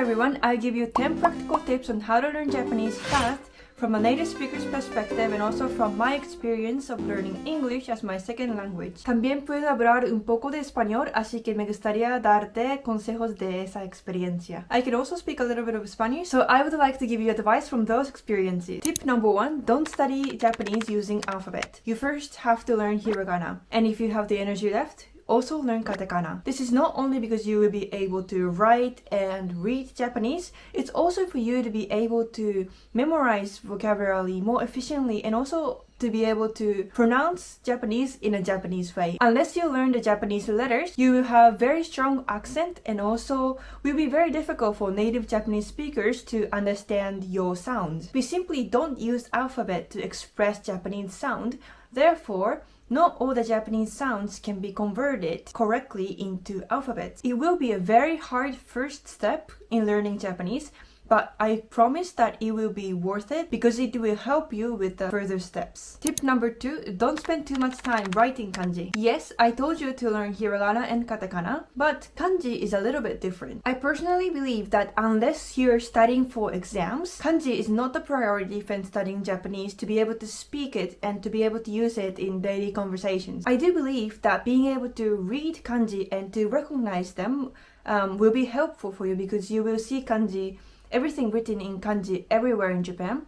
everyone, I'll give you 10 practical tips on how to learn Japanese fast from a native speaker's perspective and also from my experience of learning English as my second language. También puedo hablar un poco de español, así que me gustaría darte consejos de esa experiencia. I can also speak a little bit of Spanish, so I would like to give you advice from those experiences. Tip number 1, don't study Japanese using alphabet. You first have to learn hiragana, and if you have the energy left, also learn katakana. This is not only because you will be able to write and read Japanese, it's also for you to be able to memorize vocabulary more efficiently and also to be able to pronounce Japanese in a Japanese way. Unless you learn the Japanese letters, you will have very strong accent and also will be very difficult for native Japanese speakers to understand your sounds. We simply don't use alphabet to express Japanese sound. Therefore, not all the Japanese sounds can be converted correctly into alphabets. It will be a very hard first step in learning Japanese, but I promise that it will be worth it because it will help you with the further steps. Tip number 2, don't spend too much time writing kanji. Yes, I told you to learn hiragana and katakana, but kanji is a little bit different. I personally believe that unless you're studying for exams, kanji is not the priority when studying Japanese to be able to speak it and to be able to use it in daily conversations. I do believe that being able to read kanji and to recognize them will be helpful for you because you will see kanji, everything written in kanji everywhere in Japan,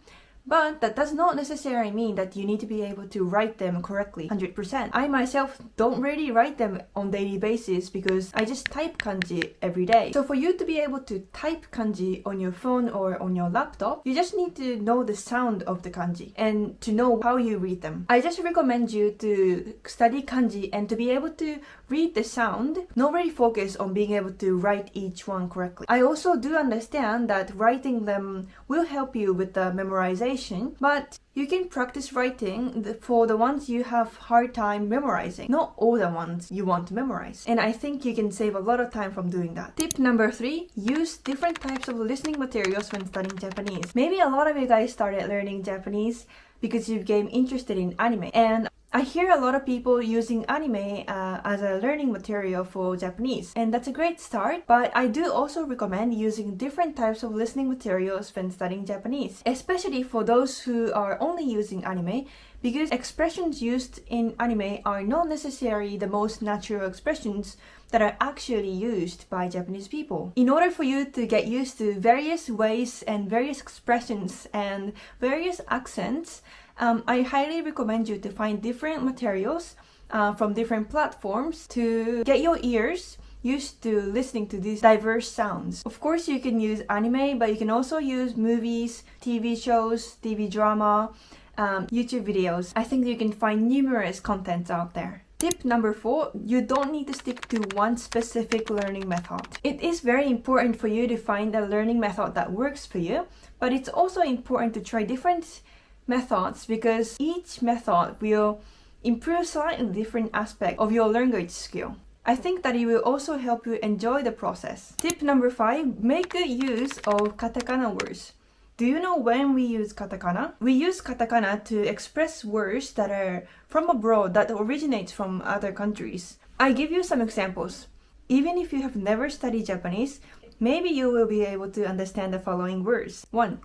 but that does not necessarily mean that you need to be able to write them correctly 100%. I myself don't really write them on daily basis because I just type kanji every day. So for you to be able to type kanji on your phone or on your laptop, you just need to know the sound of the kanji and to know how you read them. I just recommend you to study kanji and to be able to read the sound, not really focus on being able to write each one correctly. I also do understand that writing them will help you with the memorization, but you can practice writing for the ones you have hard time memorizing, not all the ones you want to memorize. And I think you can save a lot of time from doing that. Tip number 3, use different types of listening materials when studying Japanese. Maybe a lot of you guys started learning Japanese because you became interested in anime, and I hear a lot of people using anime as a learning material for Japanese, and that's a great start, but I do also recommend using different types of listening materials when studying Japanese, especially for those who are only using anime, because expressions used in anime are not necessarily the most natural expressions that are actually used by Japanese people. In order for you to get used to various ways and various expressions and various accents, I highly recommend you to find different materials from different platforms to get your ears used to listening to these diverse sounds. Of course, you can use anime, but you can also use movies, TV shows, TV drama, YouTube videos. I think you can find numerous contents out there. Tip number 4, you don't need to stick to one specific learning method. It is very important for you to find a learning method that works for you, but it's also important to try different methods because each method will improve slightly different aspect of your language skill. I think that it will also help you enjoy the process. Tip number 5, make good use of katakana words. Do you know when we use katakana? We use katakana to express words that are from abroad, that originates from other countries. I give you some examples. Even if you have never studied Japanese, maybe you will be able to understand the following words. 1.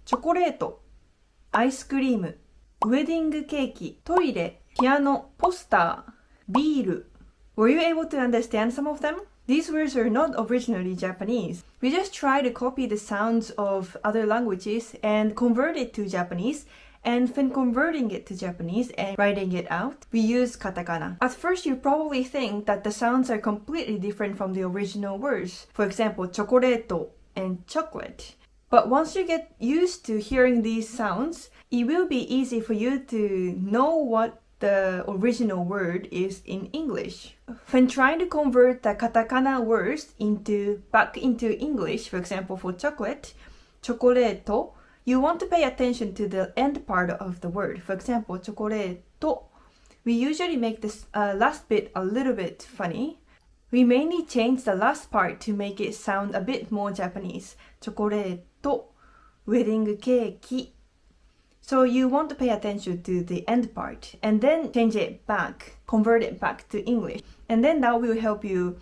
チョコレート アイスクリーム、ウェディングケーキ、トイレ、ピアノ、ポスター、ビール。Were you able to understand some of them? These words are not originally Japanese. We just try to copy the sounds of other languages and convert it to Japanese. And when converting it to Japanese and writing it out, we use katakana. At first, you probably think that the sounds are completely different from the original words. For example, チョコレート and chocolate. But once you get used to hearing these sounds, it will be easy for you to know what the original word is in English. When trying to convert the katakana words back into English, for example, for chocolate, チョコレート, you want to pay attention to the end part of the word. For example, チョコレート. We usually make this last bit a little bit funny. We mainly change the last part to make it sound a bit more Japanese. チョコレート, ウェディングケーキ. So you want to pay attention to the end part and then change it back, convert it back to English. And then that will help you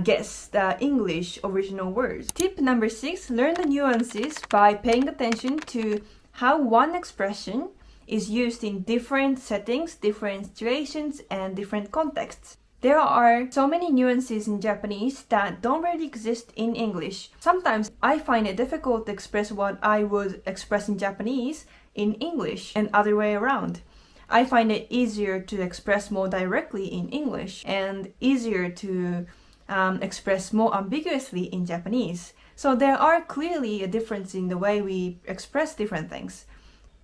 guess the English original words. Tip number 6, learn the nuances by paying attention to how one expression is used in different settings, different situations, and different contexts. There are so many nuances in Japanese that don't really exist in English. Sometimes I find it difficult to express what I would express in Japanese in English and other way around. I find it easier to express more directly in English and easier to express more ambiguously in Japanese. So there are clearly a difference in the way we express different things.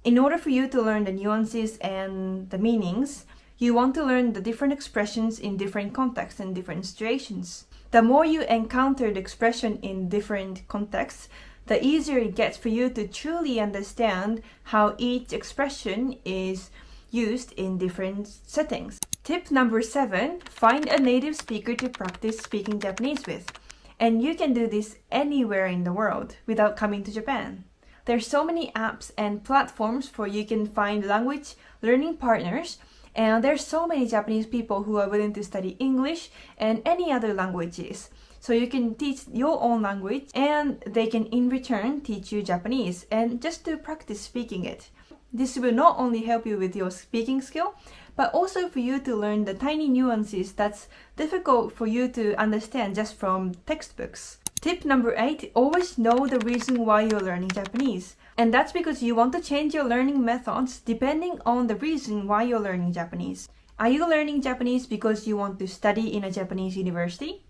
In order for you to learn the nuances and the meanings, you want to learn the different expressions in different contexts and different situations. The more you encounter the expression in different contexts, the easier it gets for you to truly understand how each expression is used in different settings. Tip number 7, find a native speaker to practice speaking Japanese with. And you can do this anywhere in the world without coming to Japan. There's so many apps and platforms where you can find language learning partners, and there's so many Japanese people who are willing to study English and any other languages. So you can teach your own language and they can in return teach you Japanese and just to practice speaking it. This will not only help you with your speaking skill, but also for you to learn the tiny nuances that's difficult for you to understand just from textbooks. Tip number 8, always know the reason why you're learning Japanese. And that's because you want to change your learning methods depending on the reason why you're learning Japanese. Are you learning Japanese because you want to study in a Japanese university?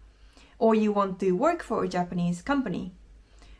Or you want to work for a Japanese company?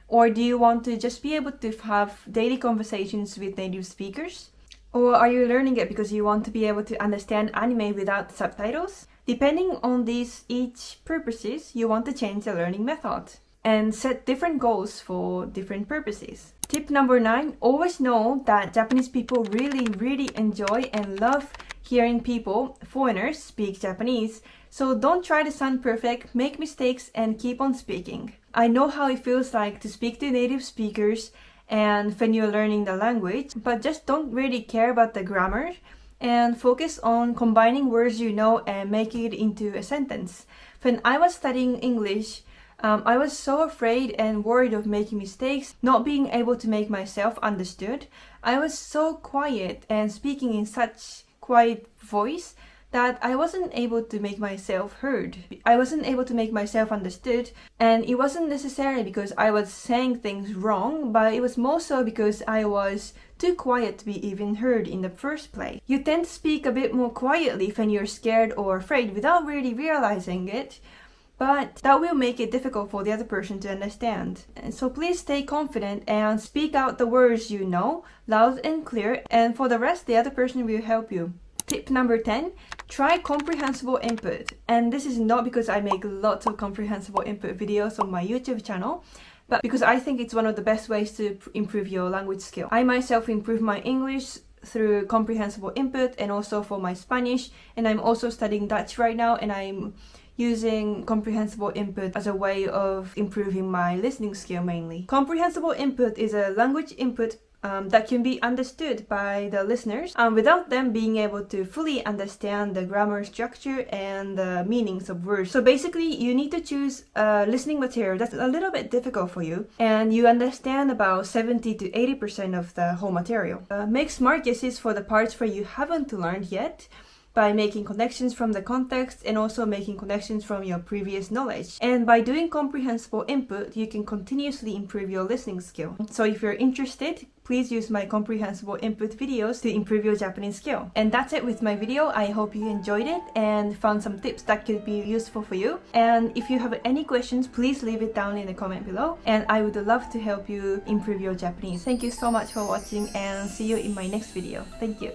Or do you want to just be able to have daily conversations with native speakers? Or are you learning it because you want to be able to understand anime without subtitles? Depending on these each purposes, you want to change the learning method and set different goals for different purposes. Tip number 9, always know that Japanese people really enjoy and love hearing people, foreigners, speak Japanese. So don't try to sound perfect, make mistakes, and keep on speaking. I know how it feels like to speak to native speakers and when you're learning the language, but just don't really care about the grammar and focus on combining words you know and making it into a sentence. When I was studying English, I was so afraid and worried of making mistakes, not being able to make myself understood. I was so quiet and speaking in such quiet voice that I wasn't able to make myself heard. I wasn't able to make myself understood, and it wasn't necessarily because I was saying things wrong, but it was more so because I was too quiet to be even heard in the first place. You tend to speak a bit more quietly when you're scared or afraid without really realizing it, but that will make it difficult for the other person to understand. And so please stay confident and speak out the words you know, loud and clear, and for the rest, the other person will help you. Tip number 10, try comprehensible input. And this is not because I make lots of comprehensible input videos on my YouTube channel, but because I think it's one of the best ways to improve your language skill. I myself improve my English through comprehensible input and also for my Spanish, and I'm also studying Dutch right now, and I'm using comprehensible input as a way of improving my listening skill mainly. Comprehensible input is a language input that can be understood by the listeners without them being able to fully understand the grammar structure and the meanings of words. So basically, you need to choose listening material that's a little bit difficult for you, and you understand about 70 to 80% of the whole material. Make smart guesses for the parts where you haven't learned yet, by making connections from the context and also making connections from your previous knowledge. And by doing comprehensible input, you can continuously improve your listening skill. So if you're interested, please use my comprehensible input videos to improve your Japanese skill. And that's it with my video. I hope you enjoyed it and found some tips that could be useful for you. And if you have any questions, please leave it down in the comment below. And I would love to help you improve your Japanese. Thank you so much for watching, and see you in my next video. Thank you.